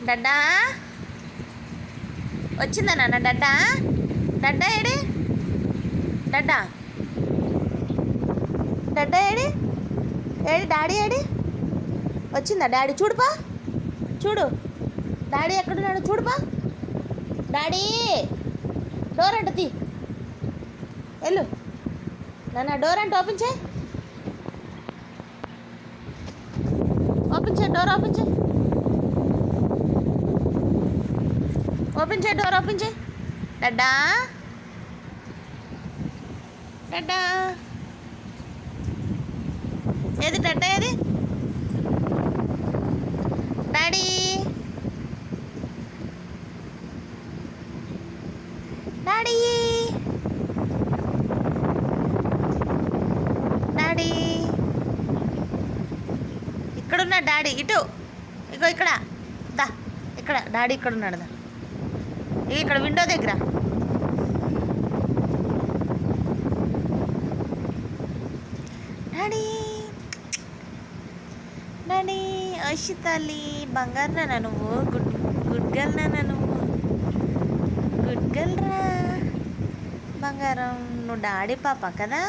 డడ్డా వచ్చిందా నాన్న? డడ్డా డడ్డా ఏడి? డడ్డా డడ్డా ఏడి? ఏడి డాడీ ఏడి? వచ్చిందా డాడీ? చూడుపా, చూడు డాడీ ఎక్కడున్నాడు చూడుపా. డాడీ డోర్ అంట తీ, వెళ్ళు నాన్న. డోర్ అంటే ఓపెన్ చేయి, ఓపెన్ చేయి, డోర్ ఓపెన్ చేయి, ఓపెన్ చేయి, డోర్ ఓపెన్ చేయి. డడ్డా డడ్డా ఏది? డడ్డా ఏది? డాడీ డాడీ డాడీ ఇక్కడున్నా డాడీ. ఇటు ఇగో ఇక్కడ దా, ఇక్కడ డాడీ ఇక్కడ ఉన్నాడు దా. ఇక్కడ విండో దగ్గర. డాడీ డాడీ అషి తల్లి, బంగారు నాన్న నువ్వు. గుడ్ గుడ్ గర్ల్ నాన్న నువ్వు, గుడ్ గర్ల్ రా బంగారం. నువ్వు డాడీ పాప కదా.